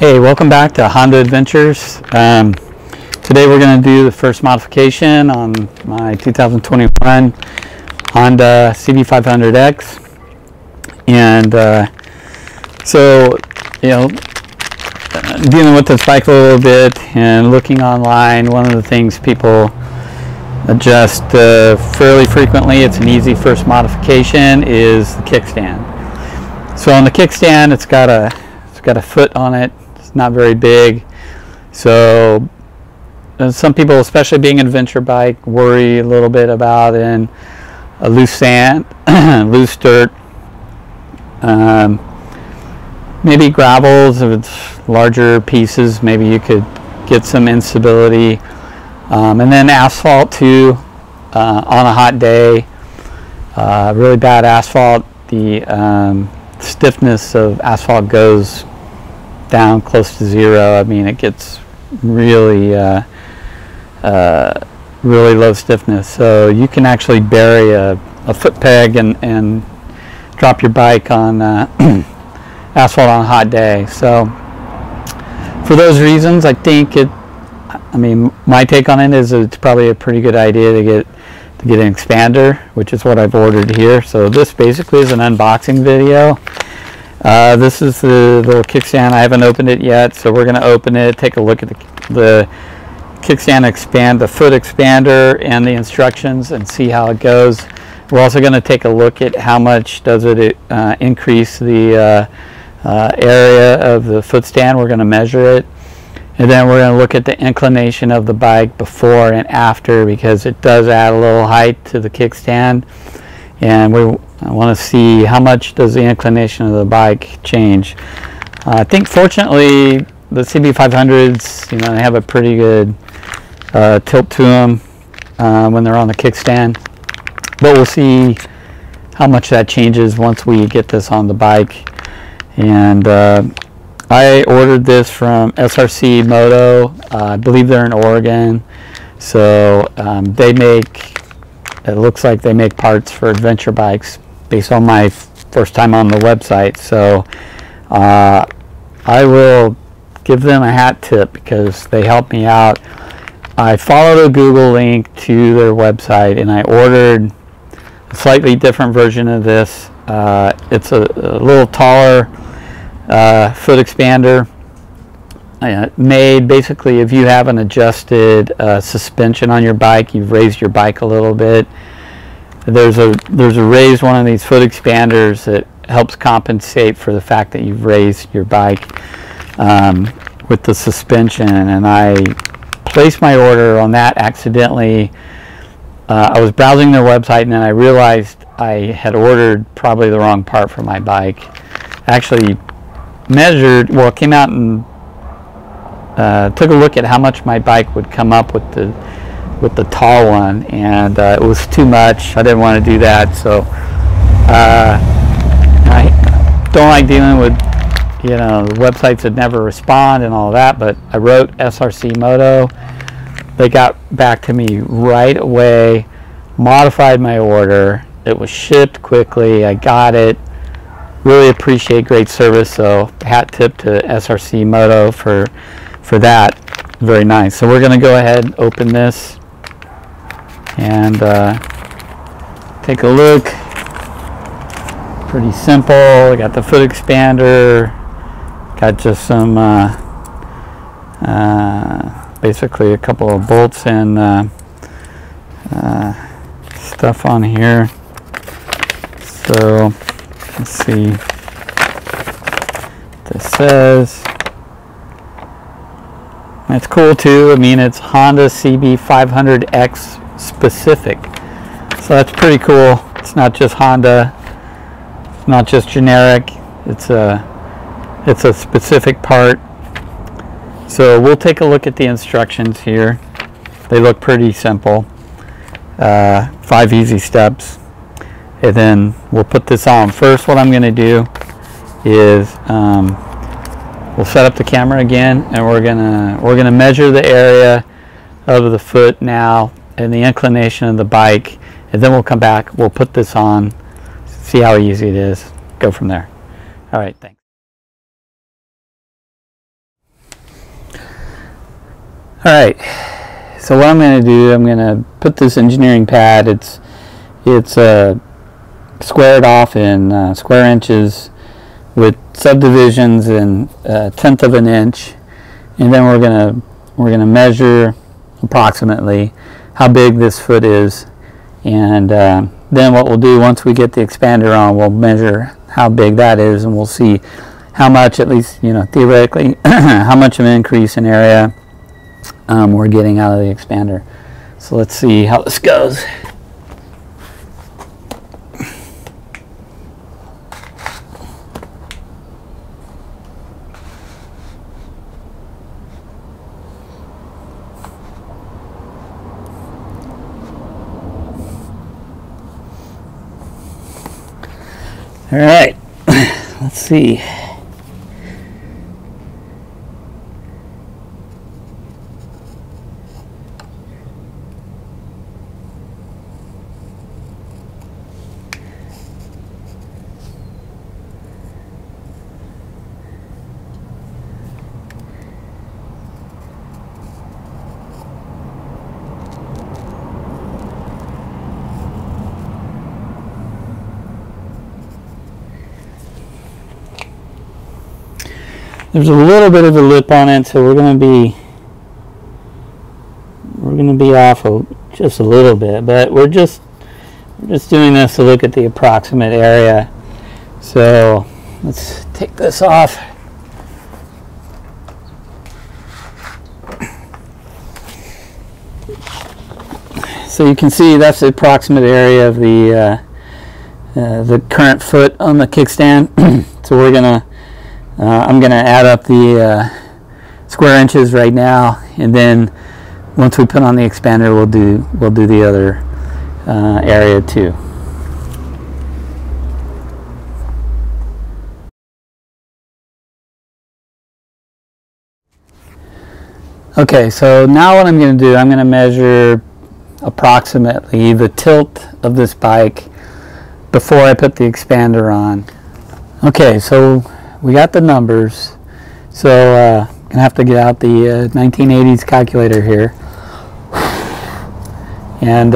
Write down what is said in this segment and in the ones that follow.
Hey, welcome back to Honda Adventures. Today we're going to do the first modification on my 2021 Honda CB500X. And so, you know, dealing with this bike a little bit and looking online, one of the things people adjust fairly frequently, it's an easy first modification, is the kickstand. So on the kickstand, it's got a foot on it. It's not very big, so some people, especially being an adventure bike, worry a little bit about in a loose sand, loose dirt, maybe gravels. If it's larger pieces, maybe you could get some instability, and then asphalt too. On a hot day, really bad asphalt, the stiffness of asphalt goes down close to zero. I mean, it gets really really low stiffness, so you can actually bury a foot peg and drop your bike on asphalt on a hot day. So for those reasons, I think my take on it is it's probably a pretty good idea to get an expander, which is what I've ordered here. So this basically is an unboxing video. This is the little kickstand. I haven't opened it yet, so we're going to open it, take a look at the kickstand the foot expander and the instructions, and see how it goes. We're also going to take a look at how much does it increase the area of the foot stand. We're going to measure it, and then we're going to look at the inclination of the bike before and after, because it does add a little height to the kickstand, and I want to see how much does the inclination of the bike change. I think fortunately the CB500s, you know, they have a pretty good tilt to them when they're on the kickstand, but we'll see how much that changes once we get this on the bike. And I ordered this from SRC Moto. I believe they're in Oregon, so it looks like they make parts for adventure bikes based on my first time on the website. So I will give them a hat tip because they helped me out. I followed a Google link to their website and I ordered a slightly different version of this. It's a little taller foot expander, made basically if you have an adjusted suspension on your bike, you've raised your bike a little bit. There's a raised one of these foot expanders that helps compensate for the fact that you've raised your bike with the suspension, and I placed my order on that accidentally. I was browsing their website and then I realized I had ordered probably the wrong part for my bike. Actually measured, well, came out and took a look at how much my bike would come up with the tall one, and it was too much. I didn't want to do that, so I don't like dealing with, you know, websites that never respond and all that, but I wrote SRC Moto. They got back to me right away, modified my order. It was shipped quickly. I got it. Really appreciate great service, so hat tip to SRC Moto for that. Very nice. So we're going to go ahead and open this and take a look. Pretty simple. I got the foot expander, got just some basically a couple of bolts and stuff on here. So let's see what this says. It's cool too. I mean, it's Honda CB500X specific, so that's pretty cool. It's not just Honda, it's not just generic, it's a specific part. So we'll take a look at the instructions here. They look pretty simple. 5 easy steps, and then we'll put this on. First, what I'm going to do is we'll set up the camera again, and we're gonna measure the area of the foot now and the inclination of the bike, and then we'll come back, we'll put this on, see how easy it is, go from there. All right, thanks. Alright, so what I'm going to do, I'm going to put this engineering pad, it's squared off in square inches with subdivisions in 1/10 of an inch, and then we're gonna measure approximately how big this foot is, and then what we'll do once we get the expander on, we'll measure how big that is, and we'll see how much, at least theoretically, how much of an increase in area we're getting out of the expander. So let's see how this goes. All right, let's see. There's a little bit of a lip on it, so we're gonna be off just a little bit, but we're just doing this to look at the approximate area. So let's take this off. So you can see that's the approximate area of the current foot on the kickstand. So we're gonna I'm going to add up the square inches right now, and then once we put on the expander, we'll do the other area too. Okay, so now what I'm going to do, I'm going to measure approximately the tilt of this bike before I put the expander on. Okay, so we got the numbers, so I'm gonna have to get out the 1980s calculator here and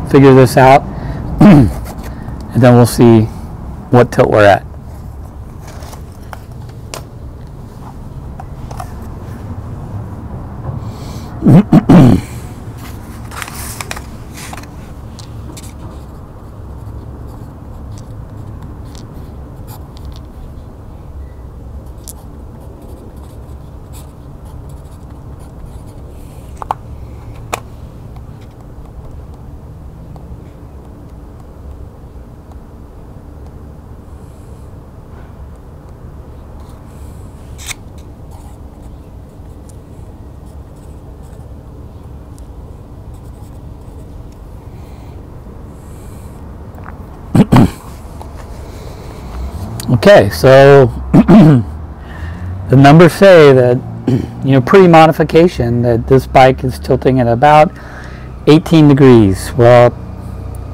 figure this out, and then we'll see what tilt we're at. Okay, so the numbers say that, pre-modification, that this bike is tilting at about 18 degrees. Well,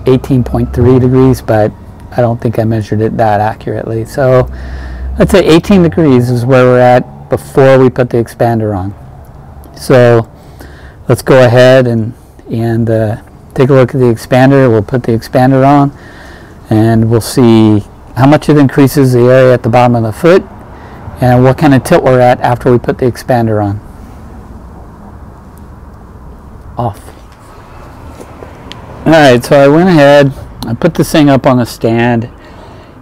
18.3 degrees, but I don't think I measured it that accurately. So let's say 18 degrees is where we're at before we put the expander on. So let's go ahead and take a look at the expander. We'll put the expander on, and we'll see how much it increases the area at the bottom of the foot, and what kind of tilt we're at after we put the expander on. Off. Alright, so I went ahead, I put this thing up on a stand,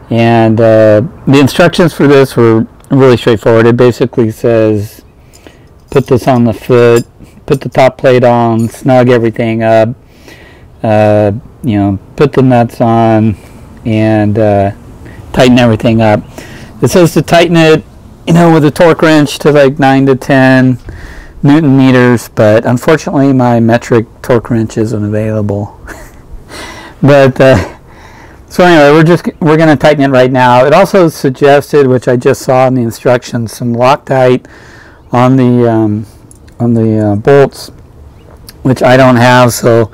and the instructions for this were really straightforward. It basically says put this on the foot, put the top plate on, snug everything up, put the nuts on, and tighten everything up. It says to tighten it, with a torque wrench to like 9 to 10 Newton meters, but unfortunately my metric torque wrench isn't available. But so anyway, we're going to tighten it right now. It also suggested, which I just saw in the instructions, some Loctite on the bolts, which I don't have, so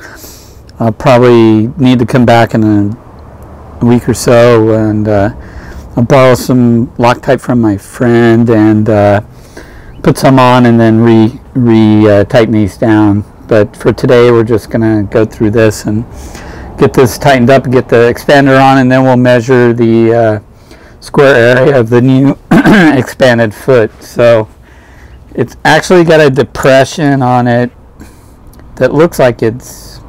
I'll probably need to come back in a week or so, and I'll borrow some Loctite from my friend and put some on, and then tighten these down. But for today, we're just going to go through this and get this tightened up and get the expander on, and then we'll measure the square area of the new expanded foot. So it's actually got a depression on it that looks like it's,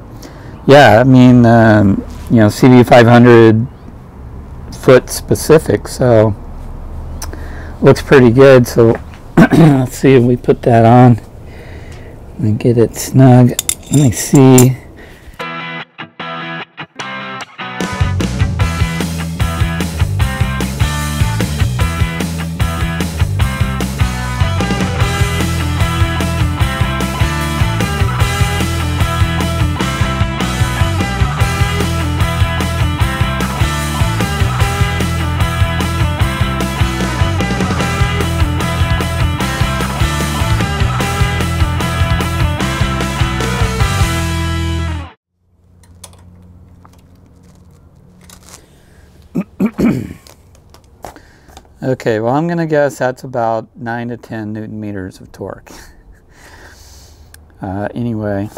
yeah, I mean, you know, CB500 foot specific, so looks pretty good. So let's see if we put that on and get it snug. Let me see. Okay, well, I'm going to guess that's about 9 to 10 Newton meters of torque. Anyway,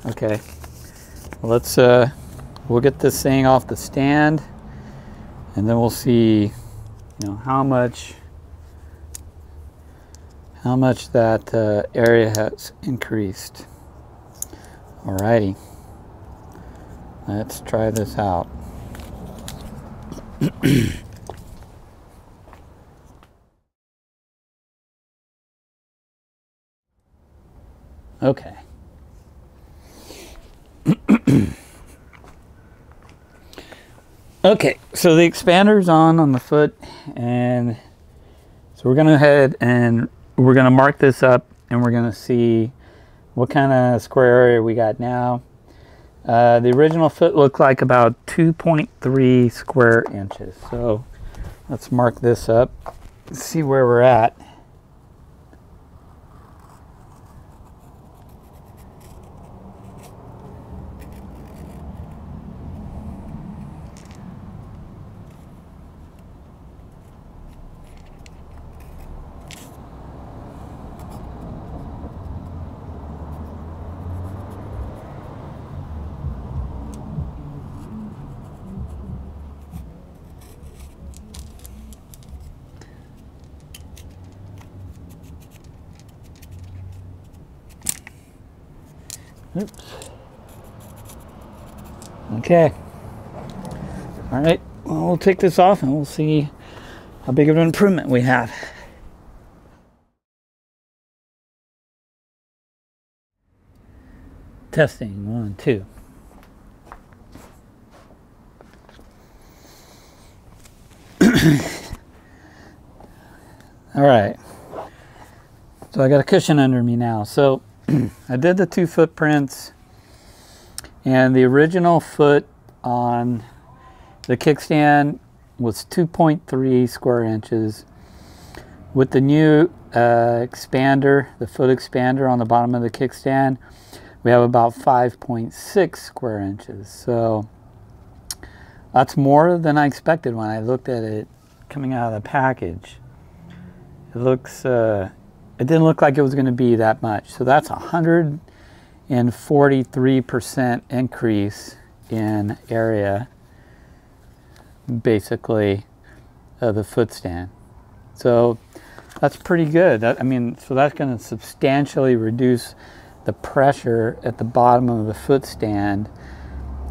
okay, well, let's we'll get this thing off the stand, and then we'll see, you know, how much that area has increased. Alrighty, let's try this out. Okay. Okay, so the expander's on the foot, and so we're going to go ahead and we're going to mark this up, and we're going to see what kind of square area we got now. The original foot looked like about 2.3 square inches. So let's mark this up, see where we're at. Oops. Okay. All right. Well, we'll take this off and we'll see how big of an improvement we have. Testing 1, 2. All right. So I got a cushion under me now. So I did the 2 footprints, and the original foot on the kickstand was 2.3 square inches. With the new expander, the foot expander on the bottom of the kickstand, we have about 5.6 square inches. So that's more than I expected when I looked at it coming out of the package. It looks it didn't look like it was going to be that much. So that's 143% increase in area, basically, of the foot stand. So that's pretty good. I mean, so that's going to substantially reduce the pressure at the bottom of the foot stand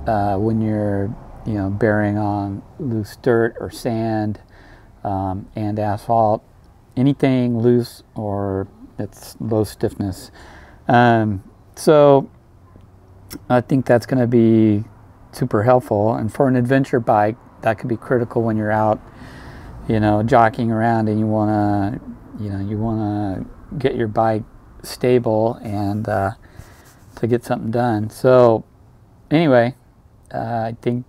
when you're, you know, bearing on loose dirt or sand and asphalt. Anything loose or it's low stiffness. So I think that's going to be super helpful. And for an adventure bike, that could be critical when you're out, you know, jockeying around and you want to, you know, you want to get your bike stable and to get something done. So anyway, I think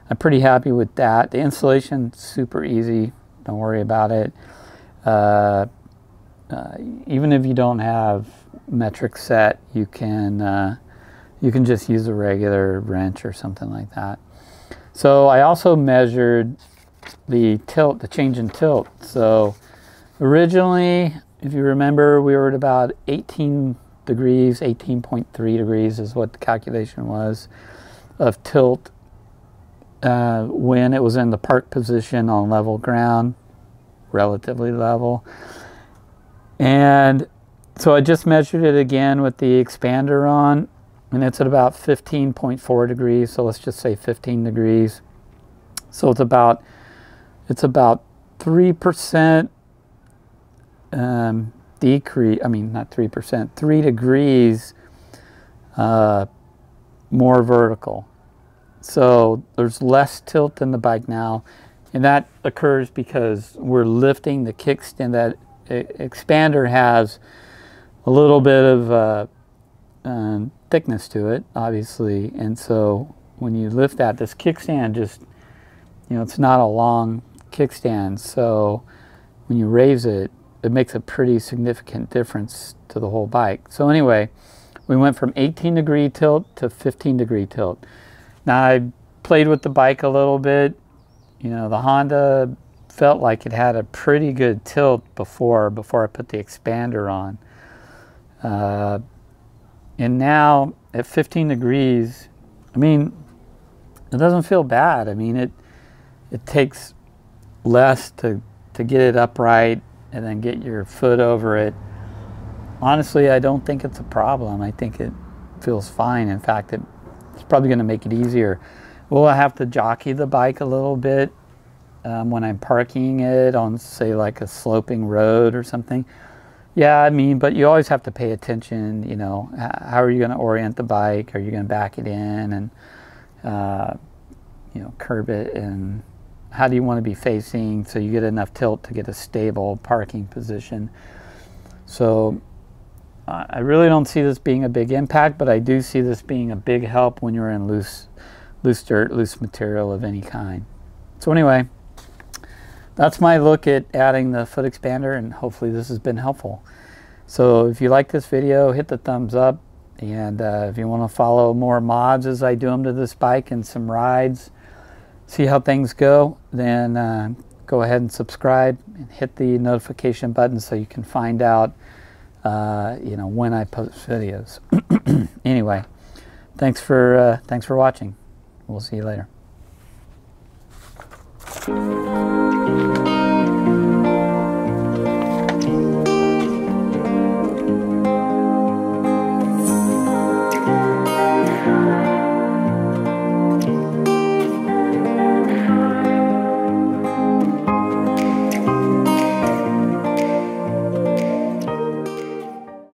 I'm pretty happy with that. The installation, super easy. Don't worry about it. Even if you don't have metric set, you can just use a regular wrench or something like that. So I also measured the tilt, the change in tilt. So originally, if you remember, we were at about 18 degrees, 18.3 degrees is what the calculation was of tilt when it was in the park position on level ground, relatively level. And so I just measured it again with the expander on, and it's at about 15.4 degrees. So let's just say 15 degrees. So it's about 3% decrease. I mean, not 3%, 3 degrees more vertical. So there's less tilt in the bike now, and that occurs because we're lifting the kickstand. That expander has a little bit of thickness to it, obviously, and so when you lift that, this kickstand just, you know, it's not a long kickstand, so when you raise it, it makes a pretty significant difference to the whole bike. So anyway, we went from 18 degree tilt to 15 degree tilt. Now I played with the bike a little bit. You know, the Honda felt like it had a pretty good tilt before I put the expander on. And now at 15 degrees, I mean, it doesn't feel bad. I mean, it takes less to get it upright and then get your foot over it. Honestly, I don't think it's a problem. I think it feels fine. In fact, it's probably going to make it easier. Will I have to jockey the bike a little bit when I'm parking it on, say, like a sloping road or something? Yeah, I mean, but you always have to pay attention, you know, how are you going to orient the bike? Are you going to back it in and, you know, curb it? And how do you want to be facing so you get enough tilt to get a stable parking position? So I really don't see this being a big impact, but I do see this being a big help when you're in loose dirt, loose material of any kind. So anyway, that's my look at adding the foot expander, and hopefully this has been helpful. So if you like this video, hit the thumbs up, and if you want to follow more mods as I do them to this bike and some rides, see how things go, then go ahead and subscribe and hit the notification button so you can find out you know, when I post videos. Anyway, thanks for watching. We'll see you later.